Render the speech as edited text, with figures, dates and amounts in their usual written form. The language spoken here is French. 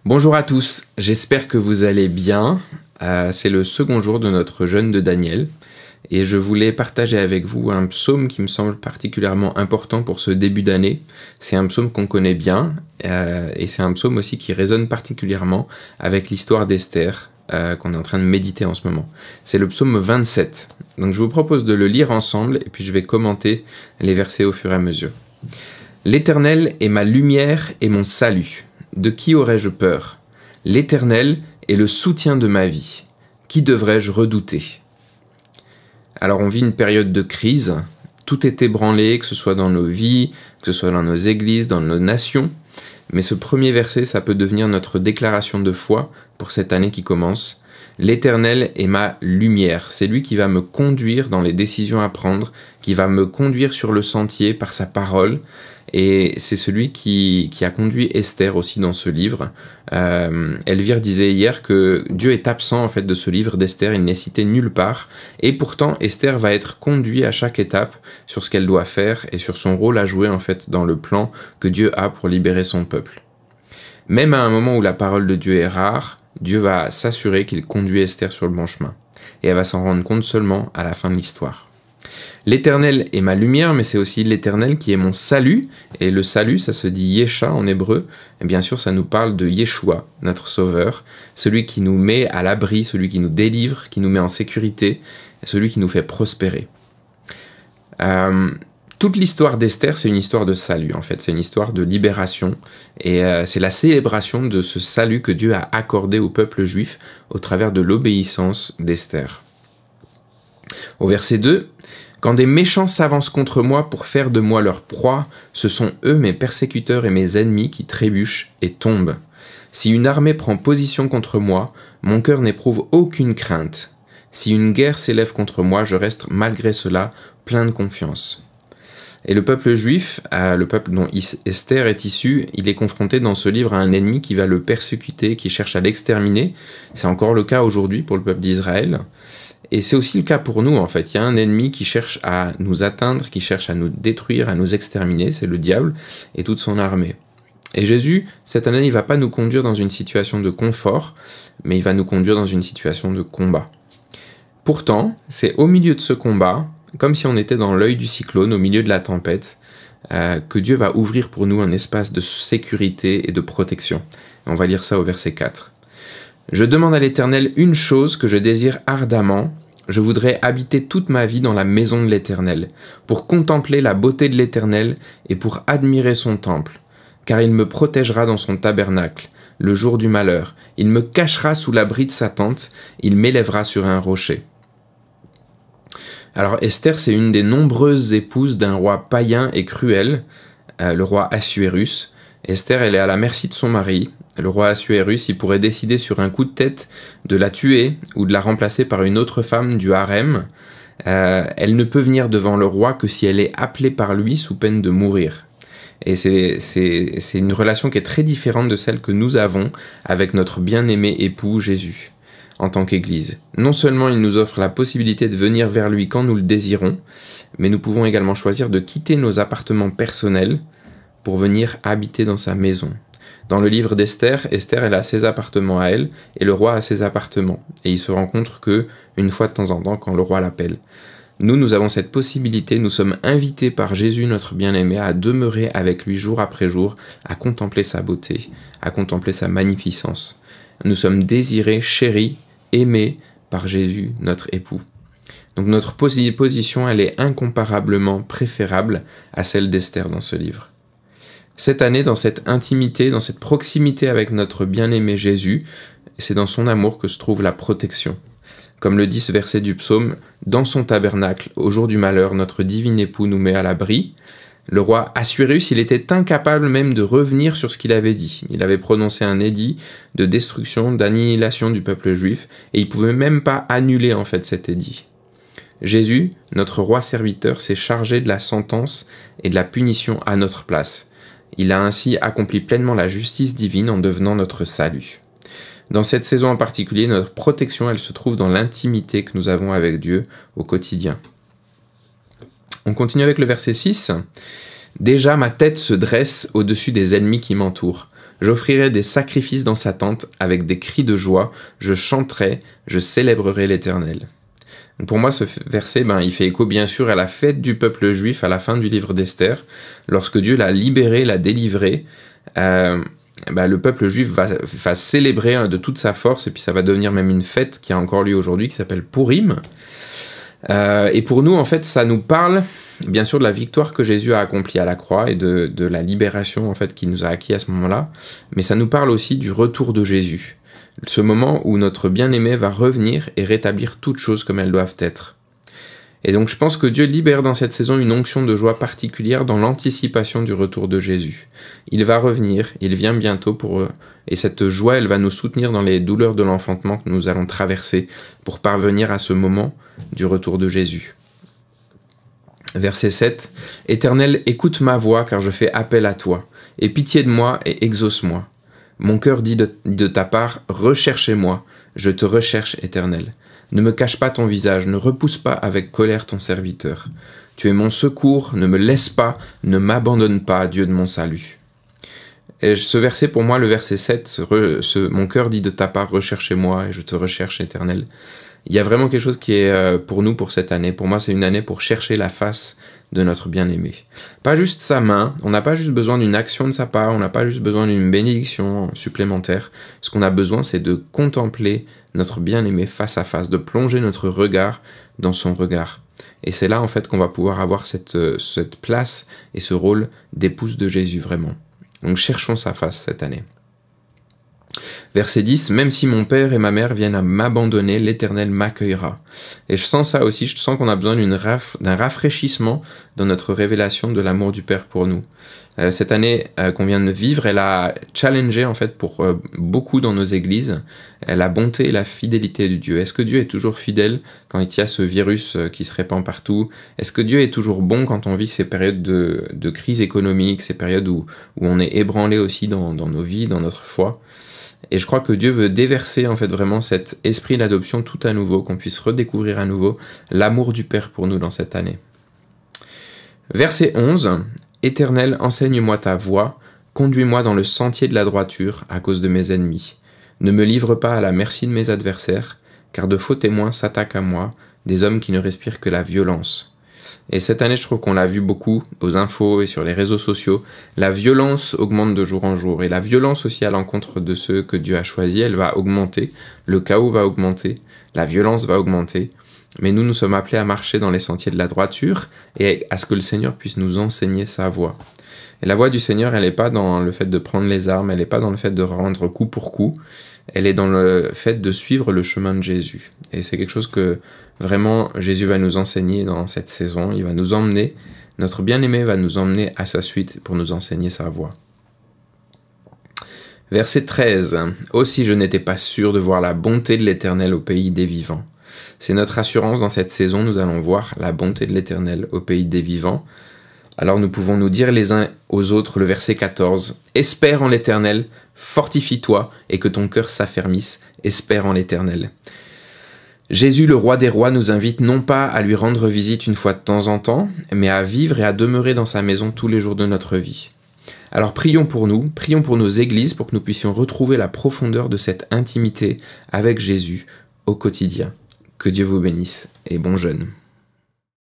Bonjour à tous, j'espère que vous allez bien. C'est le second jour de notre jeûne de Daniel et je voulais partager avec vous un psaume qui me semble particulièrement important pour ce début d'année. C'est un psaume qu'on connaît bien et c'est un psaume aussi qui résonne particulièrement avec l'histoire d'Esther qu'on est en train de méditer en ce moment. C'est le psaume 27. Donc je vous propose de le lire ensemble et puis je vais commenter les versets au fur et à mesure. « L'Éternel est ma lumière et mon salut. De qui aurais-je peur? L'Éternel est le soutien de ma vie. Qui devrais-je redouter? » Alors on vit une période de crise. Tout est ébranlé, que ce soit dans nos vies, que ce soit dans nos églises, dans nos nations. Mais ce premier verset, ça peut devenir notre déclaration de foi pour cette année qui commence. L'Éternel est ma lumière. C'est lui qui va me conduire dans les décisions à prendre, qui va me conduire sur le sentier par sa parole. Et c'est celui qui a conduit Esther aussi dans ce livre. Elvire disait hier que Dieu est absent en fait de ce livre d'Esther, il n'est cité nulle part. Et pourtant, Esther va être conduite à chaque étape sur ce qu'elle doit faire et sur son rôle à jouer en fait dans le plan que Dieu a pour libérer son peuple. Même à un moment où la parole de Dieu est rare, Dieu va s'assurer qu'il conduit Esther sur le bon chemin. Et elle va s'en rendre compte seulement à la fin de l'histoire. L'Éternel est ma lumière, mais c'est aussi l'Éternel qui est mon salut. Et le salut, ça se dit Yesha en hébreu. Et bien sûr, ça nous parle de Yeshua, notre sauveur. Celui qui nous met à l'abri, celui qui nous délivre, qui nous met en sécurité, celui qui nous fait prospérer. Toute l'histoire d'Esther, c'est une histoire de salut, en fait. C'est une histoire de libération. Et c'est la célébration de ce salut que Dieu a accordé au peuple juif au travers de l'obéissance d'Esther. Au verset 2, « Quand des méchants s'avancent contre moi pour faire de moi leur proie, ce sont eux mes persécuteurs et mes ennemis qui trébuchent et tombent. Si une armée prend position contre moi, mon cœur n'éprouve aucune crainte. Si une guerre s'élève contre moi, je reste malgré cela plein de confiance. » Et le peuple juif, le peuple dont Esther est issue, il est confronté dans ce livre à un ennemi qui va le persécuter, qui cherche à l'exterminer. C'est encore le cas aujourd'hui pour le peuple d'Israël. Et c'est aussi le cas pour nous, en fait. Il y a un ennemi qui cherche à nous atteindre, qui cherche à nous détruire, à nous exterminer. C'est le diable et toute son armée. Et Jésus, cette année, il ne va pas nous conduire dans une situation de confort, mais il va nous conduire dans une situation de combat. Pourtant, c'est au milieu de ce combat, comme si on était dans l'œil du cyclone, au milieu de la tempête, que Dieu va ouvrir pour nous un espace de sécurité et de protection. Et on va lire ça au verset 4. « Je demande à l'Éternel une chose que je désire ardemment. Je voudrais habiter toute ma vie dans la maison de l'Éternel, pour contempler la beauté de l'Éternel et pour admirer son temple. Car il me protégera dans son tabernacle, le jour du malheur. Il me cachera sous l'abri de sa tente, il m'élèvera sur un rocher. » Alors Esther, c'est une des nombreuses épouses d'un roi païen et cruel, le roi Assuérus. Esther, elle est à la merci de son mari. Le roi Assuérus, il pourrait décider sur un coup de tête de la tuer ou de la remplacer par une autre femme du harem. Elle ne peut venir devant le roi que si elle est appelée par lui sous peine de mourir. Et c'est une relation qui est très différente de celle que nous avons avec notre bien-aimé époux Jésus en tant qu'Église. Non seulement il nous offre la possibilité de venir vers lui quand nous le désirons, mais nous pouvons également choisir de quitter nos appartements personnels pour venir habiter dans sa maison. Dans le livre d'Esther, Esther elle a ses appartements à elle et le roi a ses appartements. Et ils se rencontrent que une fois de temps en temps quand le roi l'appelle. Nous avons cette possibilité, nous sommes invités par Jésus notre bien-aimé à demeurer avec lui jour après jour, à contempler sa beauté, à contempler sa magnificence. Nous sommes désirés, chéris, aimés par Jésus notre époux. Donc notre position elle est incomparablement préférable à celle d'Esther dans ce livre. Cette année, dans cette intimité, dans cette proximité avec notre bien-aimé Jésus, c'est dans son amour que se trouve la protection. Comme le dit ce verset du psaume, « Dans son tabernacle, au jour du malheur, notre divin époux nous met à l'abri. » Le roi Assuérus, il était incapable même de revenir sur ce qu'il avait dit. Il avait prononcé un édit de destruction, d'annihilation du peuple juif, et il ne pouvait même pas annuler en fait cet édit. Jésus, notre roi serviteur, s'est chargé de la sentence et de la punition à notre place. Il a ainsi accompli pleinement la justice divine en devenant notre salut. Dans cette saison en particulier, notre protection, elle se trouve dans l'intimité que nous avons avec Dieu au quotidien. On continue avec le verset 6. « Déjà ma tête se dresse au-dessus des ennemis qui m'entourent. J'offrirai des sacrifices dans sa tente avec des cris de joie. Je chanterai, je célébrerai l'Éternel. Donc pour moi, ce verset, il fait écho bien sûr à la fête du peuple juif à la fin du livre d'Esther, lorsque Dieu l'a libéré, l'a délivré. Le peuple juif va célébrer de toute sa force, et puis ça va devenir même une fête qui a encore lieu aujourd'hui, qui s'appelle Purim. Et pour nous, en fait, ça nous parle bien sûr de la victoire que Jésus a accomplie à la croix et de la libération en fait qu'il nous a acquis à ce moment-là, mais ça nous parle aussi du retour de Jésus, ce moment où notre bien-aimé va revenir et rétablir toutes choses comme elles doivent être. Et donc je pense que Dieu libère dans cette saison une onction de joie particulière dans l'anticipation du retour de Jésus. Il va revenir, il vient bientôt et cette joie, elle va nous soutenir dans les douleurs de l'enfantement que nous allons traverser pour parvenir à ce moment du retour de Jésus. Verset 7. « Éternel, écoute ma voix, car je fais appel à toi. Aie pitié de moi et exauce-moi. Mon cœur dit de ta part, recherchez-moi. Je te recherche, Éternel. Ne me cache pas ton visage, ne repousse pas avec colère ton serviteur. Tu es mon secours, ne me laisse pas, ne m'abandonne pas, Dieu de mon salut. » Et ce verset, pour moi, le verset 7, mon cœur dit de ta part, recherchez-moi et je te recherche, Éternel. Il y a vraiment quelque chose qui est pour nous pour cette année. Pour moi, c'est une année pour chercher la face de notre bien-aimé. Pas juste sa main, on n'a pas juste besoin d'une action de sa part, on n'a pas juste besoin d'une bénédiction supplémentaire. Ce qu'on a besoin, c'est de contempler notre bien-aimé face à face, de plonger notre regard dans son regard. Et c'est là, en fait, qu'on va pouvoir avoir cette place et ce rôle d'épouse de Jésus, vraiment. Donc, cherchons sa face cette année. Verset 10, « Même si mon père et ma mère viennent à m'abandonner, l'Éternel m'accueillera. » Et je sens ça aussi, je sens qu'on a besoin d'un rafraîchissement dans notre révélation de l'amour du Père pour nous. Cette année qu'on vient de vivre, elle a challengé en fait pour beaucoup dans nos églises la bonté et la fidélité de Dieu. Est-ce que Dieu est toujours fidèle quand il y a ce virus qui se répand partout? Est-ce que Dieu est toujours bon quand on vit ces périodes de crise économique, ces périodes où on est ébranlé aussi dans nos vies, dans notre foi? Et je crois que Dieu veut déverser en fait vraiment cet esprit d'adoption tout à nouveau, qu'on puisse redécouvrir à nouveau l'amour du Père pour nous dans cette année. Verset 11, « Éternel, enseigne-moi ta voie, conduis-moi dans le sentier de la droiture à cause de mes ennemis. Ne me livre pas à la merci de mes adversaires, car de faux témoins s'attaquent à moi, des hommes qui ne respirent que la violence. » Et cette année, je trouve qu'on l'a vu beaucoup aux infos et sur les réseaux sociaux. La violence augmente de jour en jour. Et la violence aussi à l'encontre de ceux que Dieu a choisis, elle va augmenter. Le chaos va augmenter. La violence va augmenter. Mais nous sommes appelés à marcher dans les sentiers de la droiture et à ce que le Seigneur puisse nous enseigner sa voie. Et la voie du Seigneur, elle n'est pas dans le fait de prendre les armes, elle n'est pas dans le fait de rendre coup pour coup, elle est dans le fait de suivre le chemin de Jésus. Et c'est quelque chose que vraiment Jésus va nous enseigner dans cette saison, il va nous emmener, notre bien-aimé va nous emmener à sa suite pour nous enseigner sa voie. Verset 13. « Aussi je n'étais pas sûr de voir la bonté de l'Éternel au pays des vivants. » C'est notre assurance dans cette saison, nous allons voir la bonté de l'Éternel au pays des vivants. Alors nous pouvons nous dire les uns aux autres le verset 14. « Espère en l'Éternel, fortifie-toi et que ton cœur s'affermisse, espère en l'Éternel. » Jésus, le roi des rois, nous invite non pas à lui rendre visite une fois de temps en temps, mais à vivre et à demeurer dans sa maison tous les jours de notre vie. Alors prions pour nous, prions pour nos églises, pour que nous puissions retrouver la profondeur de cette intimité avec Jésus au quotidien. Que Dieu vous bénisse et bon jeûne.